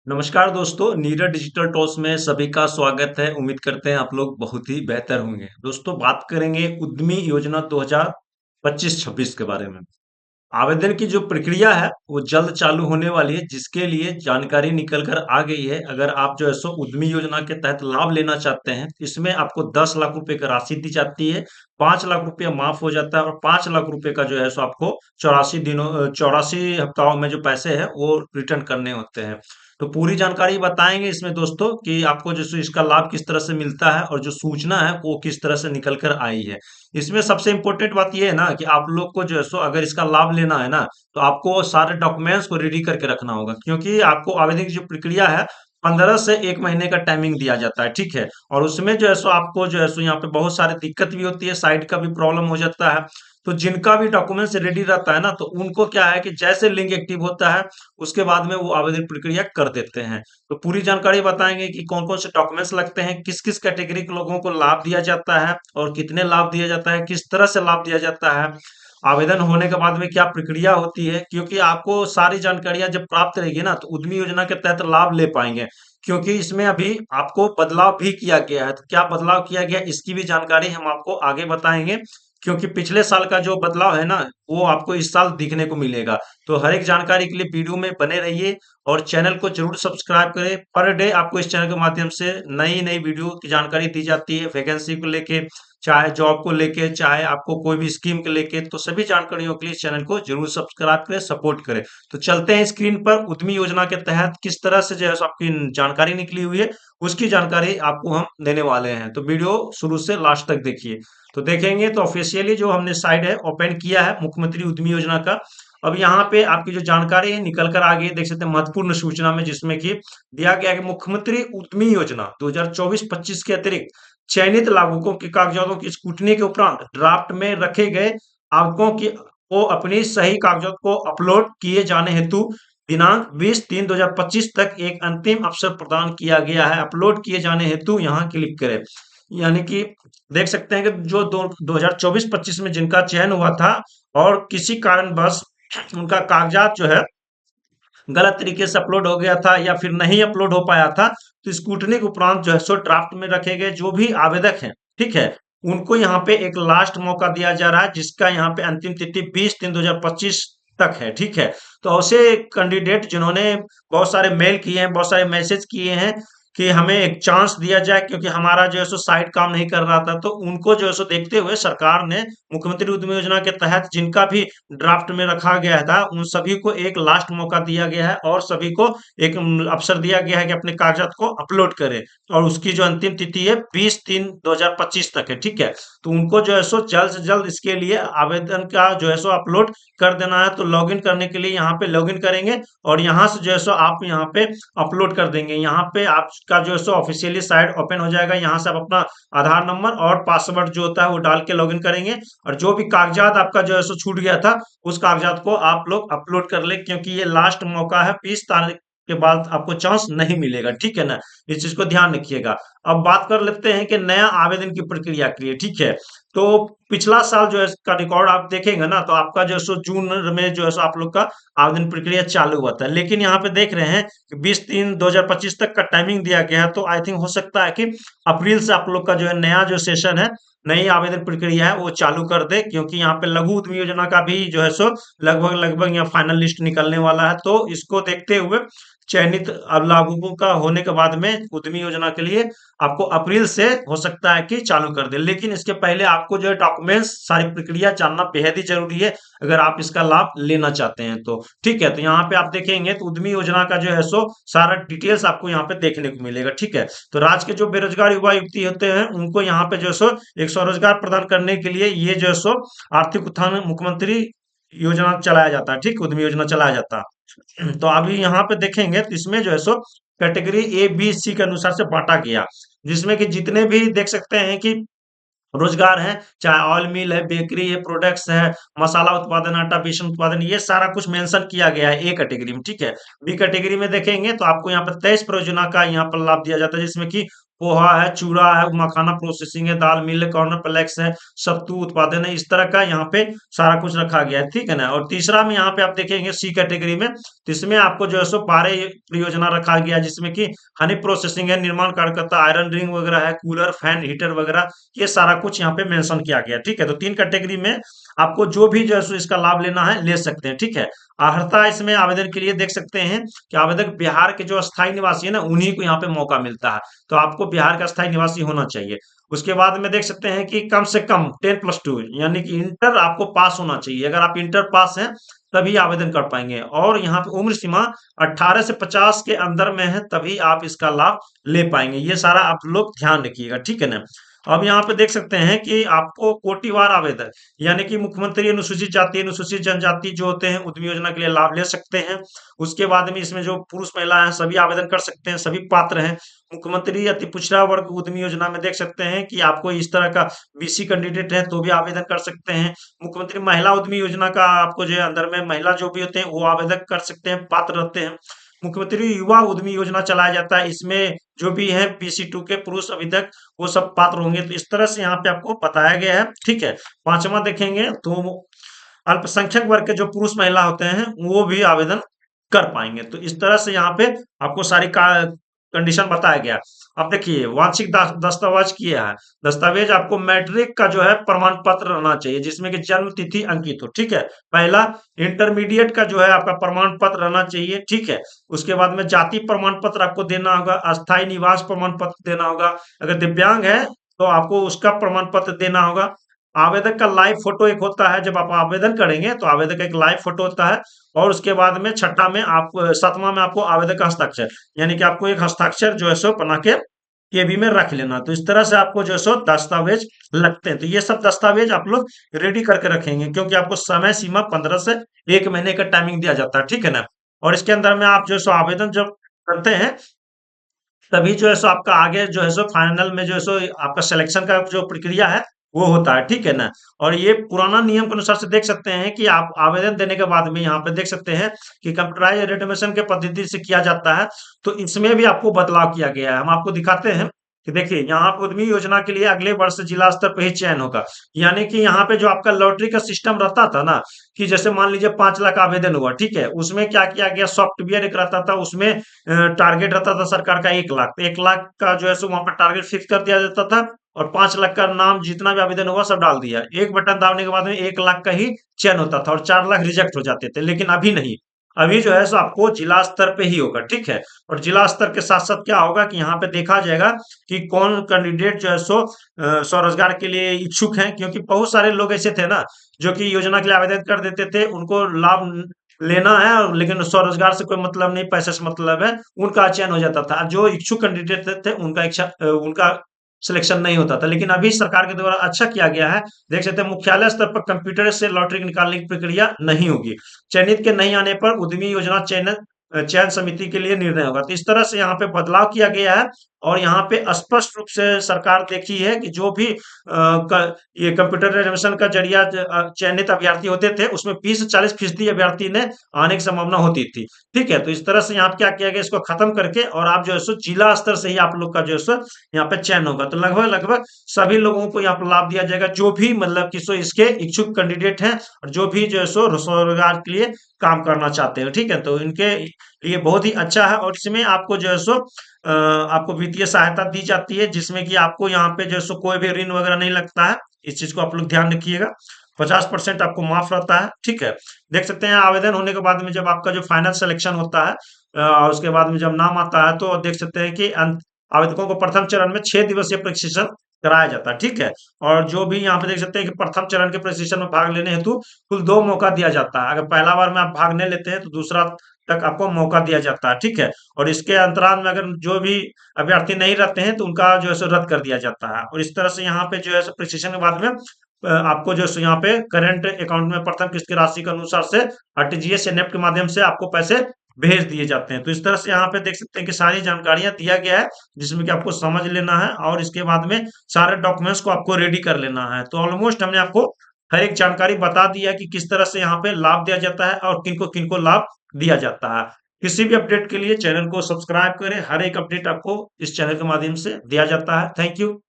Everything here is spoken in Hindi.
नमस्कार दोस्तों, नीरज डिजिटल टॉक्स में सभी का स्वागत है। उम्मीद करते हैं आप लोग बहुत ही बेहतर होंगे। दोस्तों, बात करेंगे उद्यमी योजना 2025-26 के बारे में। आवेदन की जो प्रक्रिया है वो जल्द चालू होने वाली है, जिसके लिए जानकारी निकल कर आ गई है। अगर आप जो है सो उद्यमी योजना के तहत लाभ लेना चाहते हैं, इसमें आपको 10 लाख रुपए की राशि दी जाती है। 5 लाख रुपया माफ हो जाता है और 5 लाख रुपए का जो है सो आपको 84 हफ्ताओं में जो पैसे हैं वो रिटर्न करने होते हैं। तो पूरी जानकारी बताएंगे इसमें दोस्तों कि आपको जो सो इसका लाभ किस तरह से मिलता है और जो सूचना है वो किस तरह से निकल कर आई है। इसमें सबसे इम्पोर्टेंट बात ये है ना कि आप लोग को जो है सो अगर इसका लाभ लेना है ना, तो आपको सारे डॉक्यूमेंट्स को रेडी करके रखना होगा, क्योंकि आपको आवेदन की जो प्रक्रिया है 15 से 1 महीने का टाइमिंग दिया जाता है। ठीक है। और उसमें जो है सो आपको जो है सो यहाँ पे बहुत सारी दिक्कत भी होती है, साइट का भी प्रॉब्लम हो जाता है। तो जिनका भी डॉक्यूमेंट्स रेडी रहता है ना, तो उनको क्या है कि जैसे लिंक एक्टिव होता है उसके बाद में वो आवेदन प्रक्रिया कर देते हैं। तो पूरी जानकारी बताएंगे कि कौन कौन से डॉक्यूमेंट्स लगते हैं, किस किस कैटेगरी के लोगों को लाभ दिया जाता है और कितने लाभ दिया जाता है, किस तरह से लाभ दिया जाता है, आवेदन होने के बाद में क्या प्रक्रिया होती है। क्योंकि आपको सारी जानकारियां जब प्राप्त रहेगी ना, तो उद्यमी योजना के तहत लाभ ले पाएंगे। क्योंकि इसमें अभी आपको बदलाव भी किया गया है, तो क्या बदलाव किया गया इसकी भी जानकारी हम आपको आगे बताएंगे। क्योंकि पिछले साल का जो बदलाव है ना, वो आपको इस साल दिखने को मिलेगा। तो हर एक जानकारी के लिए वीडियो में बने रहिए और चैनल को जरूर सब्सक्राइब करें। पर डे आपको इस चैनल के माध्यम से नई नई वीडियो की जानकारी दी जाती है, वैकेंसी को लेके, चाहे जॉब को लेके, चाहे आपको कोई भी स्कीम के लेके। तो सभी जानकारियों के लिए इस चैनल को जरूर सब्सक्राइब करें, सपोर्ट करें। तो चलते हैं स्क्रीन पर, उद्यमी योजना के तहत किस तरह से जो है सो आपकी जानकारी निकली हुई है, उसकी जानकारी आपको हम देने वाले हैं। तो वीडियो शुरू से लास्ट तक देखिए। तो देखेंगे तो ऑफिशियली जो हमने साइट है ओपन किया है मुख्यमंत्री उद्यमी योजना का। अब यहाँ पे आपकी जो जानकारी है निकल कर आ गई है, देख सकते हैं महत्वपूर्ण सूचना में, जिसमें कि दिया गया है कि मुख्यमंत्री उद्यमी योजना 2024-25 के अतिरिक्त चयनित लाभुकों के कागजातों की स्क्रूटनी के उपरांत ड्राफ्ट में रखे गए आवेदकों की को अपनी सही कागजात को अपलोड किए जाने हेतु दिनांक 20/3/2025 तक एक अंतिम अवसर प्रदान किया गया है। अपलोड किए जाने हेतु यहाँ क्लिक करें। यानी कि देख सकते हैं कि जो 2024-25 में जिनका चयन हुआ था और किसी कारणवश उनका कागजात जो है गलत तरीके से अपलोड हो गया था या फिर नहीं अपलोड हो पाया था, तो स्क्रूटनी के उपरांत जो है सो ड्राफ्ट में रखे गए जो भी आवेदक हैं, ठीक है, उनको यहाँ पे एक लास्ट मौका दिया जा रहा है, जिसका यहाँ पे अंतिम तिथि 20/3/2025 तक है। ठीक है। तो ऐसे कैंडिडेट जिन्होंने बहुत सारे मेल किए हैं, बहुत सारे मैसेज किए हैं कि हमें एक चांस दिया जाए, क्योंकि हमारा जो है सो साइट काम नहीं कर रहा था, तो उनको जो है सो देखते हुए सरकार ने मुख्यमंत्री उद्यमी योजना के तहत जिनका भी ड्राफ्ट में रखा गया था, उन सभी को एक लास्ट मौका दिया गया है और सभी को एक अवसर दिया गया है कि अपने कागजात को अपलोड करें। और उसकी जो अंतिम तिथि है 20/3/2025 तक है। ठीक है। तो उनको जो है सो जल्द से जल्द इसके लिए आवेदन का जो है सो अपलोड कर देना है। तो लॉगिन करने के लिए यहाँ पे लॉगिन करेंगे और यहाँ से जो है सो आप यहाँ पे अपलोड कर देंगे। यहाँ पे आपका जो है सो ऑफिशियली साइट ओपन हो जाएगा। यहाँ से आप अपना आधार नंबर और पासवर्ड जो होता है वो डाल के लॉगिन करेंगे और जो भी कागजात आपका जो है सो छूट गया था उस कागजात को आप लोग अपलोड कर ले, क्योंकि ये लास्ट मौका है। 20 तारीख के बाद आपको चांस नहीं मिलेगा। ठीक है ना। इस चीज को ध्यान रखिएगा। अब बात कर लेते हैं कि नया आवेदन की प्रक्रिया के लिए। ठीक है। तो पिछला साल जो है इसका रिकॉर्ड आप देखेंगे ना, तो आपका जो है सो जून में जो है सो आप लोग का आवेदन प्रक्रिया चालू हुआ था, लेकिन यहाँ पे देख रहे हैं कि 20/3/2025 तक का टाइमिंग दिया गया है। तो आई थिंक हो सकता है कि अप्रैल से आप लोग का जो है नया जो सेशन है, नई आवेदन प्रक्रिया है, वो चालू कर दे, क्योंकि यहाँ पे लघु उद्यमी योजना का भी जो है सो लगभग लगभग यहाँ फाइनल लिस्ट निकलने वाला है। तो इसको देखते हुए चयनित अब लाभुकों का होने के बाद में उद्यमी योजना के लिए आपको अप्रैल से हो सकता है कि चालू कर दे, लेकिन इसके पहले आपको जो है डॉक्यूमेंट्स सारी प्रक्रिया जानना बेहद ही जरूरी है अगर आप इसका लाभ लेना चाहते हैं तो। ठीक है। तो यहाँ पे आप देखेंगे तो उद्यमी योजना का जो है सो सारा डिटेल्स आपको यहाँ पे देखने को मिलेगा। ठीक है। तो राज्य के जो बेरोजगार युवा युवती होते हैं उनको यहाँ पे जो है सो एक स्वरोजगार प्रदान करने के लिए ये जो है सो आर्थिक उत्थान मुख्यमंत्री योजना चलाया जाता है। ठीक, उद्यमी योजना चलाया जाता है। तो अभी यहाँ पे देखेंगे तो इसमें जो है so category A B C के अनुसार से बांटा गया, जिसमें कि जितने भी देख सकते हैं कि रोजगार है, चाहे ऑयल मिल है, बेकरी है, प्रोडक्ट्स है, मसाला उत्पादन, आटा बेसन उत्पादन, ये सारा कुछ मेंशन किया गया है ए कैटेगरी में। ठीक है। बी कैटेगरी में देखेंगे तो आपको यहाँ पर 23 परियोजना का यहाँ पर लाभ दिया जाता है, जिसमें कि पोहा है, चूड़ा है, मखाना प्रोसेसिंग है, दाल मिल है, कॉर्नफ्लेक्स है, सत्तू उत्पादन है, इस तरह का यहाँ पे सारा कुछ रखा गया है, ठीक है ना। और तीसरा में यहाँ पे आप देखेंगे सी कैटेगरी में, तो इसमें आपको जो है सो 12 परियोजना रखा गया है, जिसमें कि हनी प्रोसेसिंग है, निर्माण कार्यकर्ता, आयरन रिंग वगैरह है, कूलर फैन हीटर वगैरह, ये सारा कुछ यहाँ पे मेंशन किया गया है, ठीक है। तो 3 कैटेगरी में आपको जो भी जो है सो इसका लाभ लेना है ले सकते हैं, ठीक है। अर्हता इसमें आवेदन के लिए देख सकते हैं कि आवेदक बिहार के जो स्थायी निवासी है ना, उन्हीं को यहाँ पे मौका मिलता है। तो आपको बिहार का स्थायी निवासी होना चाहिए। उसके बाद में देख सकते हैं कि कम से कम 10+2 यानी कि इंटर आपको पास होना चाहिए। अगर आप इंटर पास हैं तभी आवेदन कर पाएंगे। और यहाँ पे उम्र सीमा 18 से 50 के अंदर में है, तभी आप इसका लाभ ले पाएंगे। ये सारा आप लोग ध्यान रखिएगा, ठीक है ना। अब यहाँ पे देख सकते हैं कि आपको कोटिवार आवेदन यानी कि मुख्यमंत्री अनुसूचित जाति अनुसूचित जनजाति जो होते हैं उद्यमी योजना के लिए लाभ ले सकते हैं। उसके बाद में इसमें जो पुरुष महिला है सभी आवेदन कर सकते हैं, सभी पात्र हैं। मुख्यमंत्री अति पिछड़ा वर्ग उद्यमी योजना में देख सकते हैं कि आपको इस तरह का बीसी कैंडिडेट है तो भी आवेदन कर सकते हैं। मुख्यमंत्री महिला उद्यमी योजना का आपको जो है अंदर में महिला जो भी होते हैं वो आवेदन कर सकते हैं, पात्र रहते हैं। मुख्यमंत्री युवा उद्यमी योजना चलाया जाता है, इसमें जो भी है BC2 के पुरुष अभी तक वो सब पात्र होंगे। तो इस तरह से यहाँ पे आपको बताया गया है, ठीक है। पांचवा देखेंगे तो अल्पसंख्यक वर्ग के जो पुरुष महिला होते हैं वो भी आवेदन कर पाएंगे। तो इस तरह से यहाँ पे आपको सारी कंडीशन बताया गया। अब देखिए वांछित दस्तावेज किया है। दस्तावेज आपको मैट्रिक का जो है प्रमाण पत्र रहना चाहिए, जिसमें कि जन्म तिथि अंकित हो, ठीक है। पहला इंटरमीडिएट का जो है आपका प्रमाण पत्र रहना चाहिए, ठीक है। उसके बाद में जाति प्रमाण पत्र आपको देना होगा, अस्थायी निवास प्रमाण पत्र देना होगा। अगर दिव्यांग है तो आपको उसका प्रमाण पत्र देना होगा। आवेदक का लाइव फोटो एक होता है, जब आप आवेदन करेंगे तो आवेदक का एक लाइव फोटो होता है। और उसके बाद में छठा में आप सातवां में आपको आवेदक का हस्ताक्षर, यानी कि आपको एक हस्ताक्षर जो है सो बना के केबी में रख लेना। तो इस तरह से आपको जो है सो दस्तावेज लगते हैं। तो ये सब दस्तावेज आप लोग रेडी करके रखेंगे, क्योंकि आपको समय सीमा 15 से 1 महीने का टाइमिंग दिया जाता है, ठीक है ना। और इसके अंदर में आप जो है सो आवेदन जब करते हैं तभी जो है सो आपका आगे जो है सो फाइनल में जो है सो आपका सिलेक्शन का जो प्रक्रिया है वो होता है, ठीक है ना। और ये पुराना नियम के अनुसार से देख सकते हैं कि आप आवेदन देने के बाद में यहाँ पे देख सकते हैं कि कंप्यूटराइज रेटमेशन के पद्धति से किया जाता है। तो इसमें भी आपको बदलाव किया गया है, हम आपको दिखाते हैं कि देखिए यहाँ पे उद्यमी योजना के लिए अगले वर्ष जिला स्तर पर ही चयन होगा। यानी कि यहाँ पे जो आपका लॉटरी का सिस्टम रहता था ना, कि जैसे मान लीजिए 5 लाख आवेदन हुआ, ठीक है। उसमें क्या किया गया, सॉफ्टवेयर एक रहता था, उसमें टारगेट रहता था सरकार का 1 लाख। तो 1 लाख का जो है सो वहां पर टारगेट फिक्स कर दिया जाता था। और 5 लाख का नाम जितना भी आवेदन हुआ सब डाल दिया। एक बटन दाबने के बाद में 1 लाख का ही चयन होता था और 4 लाख रिजेक्ट हो जाते थे। लेकिन अभी नहीं, अभी जो है सो आपको जिला स्तर पे ही होगा, ठीक है। और जिला स्तर के साथ साथ क्या होगा कि यहाँ पे देखा जाएगा कि कौन कैंडिडेट जो है सो स्वरोजगार के लिए इच्छुक हैं, क्योंकि बहुत सारे लोग ऐसे थे ना जो कि योजना के लिए आवेदन कर देते थे, उनको लाभ लेना है लेकिन स्वरोजगार से कोई मतलब नहीं, पैसे से मतलब है, उनका चयन हो जाता था। जो इच्छुक कैंडिडेट थे उनका इच्छा उनका सिलेक्शन नहीं होता था। लेकिन अभी सरकार के द्वारा अच्छा किया गया है, देख सकते हैं मुख्यालय स्तर पर कंप्यूटर से लॉटरी निकालने की प्रक्रिया नहीं होगी। चयनित के नहीं आने पर उद्यमी योजना चयन समिति के लिए निर्णय होगा। तो इस तरह से यहाँ पे बदलाव किया गया है। और यहाँ पे स्पष्ट रूप से सरकार देखी है कि जो भी ये कंप्यूटराइजेशन का जरिया चयनित अभ्यर्थी होते थे उसमें 20 से 40% अभ्यर्थी ने आने की संभावना होती थी, ठीक है। तो इस तरह से यहाँ पे क्या किया गया, इसको खत्म करके और आप जो है सो जिला स्तर से ही आप लोग का जो है सो यहाँ पे चयन होगा। तो लगभग लगभग सभी लोगों को यहाँ पर लाभ दिया जाएगा, जो भी मतलब कि सो इसके इच्छुक कैंडिडेट हैं और जो भी जो है सो रोजगार के लिए काम करना चाहते हैं, ठीक है। तो इनके लिए बहुत ही अच्छा है। और इसमें आपको जो है सो आपको वित्तीय सहायता दी जाती है, जिसमें कि आपको यहाँ पे जो है सो कोई भी ऋण वगैरह नहीं लगता है। इस चीज को आप लोग ध्यान रखिएगा। 50% आपको माफ रहता है, ठीक है। देख सकते हैं आवेदन होने के बाद में जब आपका जो फाइनल सिलेक्शन होता है उसके बाद में जब नाम आता है तो देख सकते हैं कि आवेदकों को प्रथम चरण में 6 दिवसीय प्रशिक्षण कराया जाता है, ठीक है। और जो भी यहाँ पे देख सकते हैं कि प्रथम चरण के प्रशिक्षण में भाग लेने हेतु कुल 2 मौका दिया जाता है। अगर पहला बार में आप भाग नहीं लेते हैं तो दूसरा तक आपको मौका दिया जाता है, ठीक है। और इसके अंतराल में अगर जो भी अभ्यर्थी नहीं रहते हैं तो उनका जो है सो रद्द कर दिया जाता है। और इस तरह से यहाँ पे जो है सो प्रशिक्षण के बाद में आपको जो है सो यहाँ पे करंट अकाउंट में प्रथम किस्त की राशि के अनुसार से आरटीजीएस या नेफ्ट के माध्यम से आपको पैसे भेज दिए जाते हैं। तो इस तरह से यहाँ पे देख सकते हैं कि सारी जानकारियां दिया गया है, जिसमें कि आपको समझ लेना है और इसके बाद में सारे डॉक्यूमेंट्स को आपको रेडी कर लेना है। तो ऑलमोस्ट हमने आपको हर एक जानकारी बता दी है कि किस तरह से यहाँ पे लाभ दिया जाता है और किनको किनको लाभ दिया जाता है। किसी भी अपडेट के लिए चैनल को सब्सक्राइब करें। हर एक अपडेट आपको इस चैनल के माध्यम से दिया जाता है। Thank you.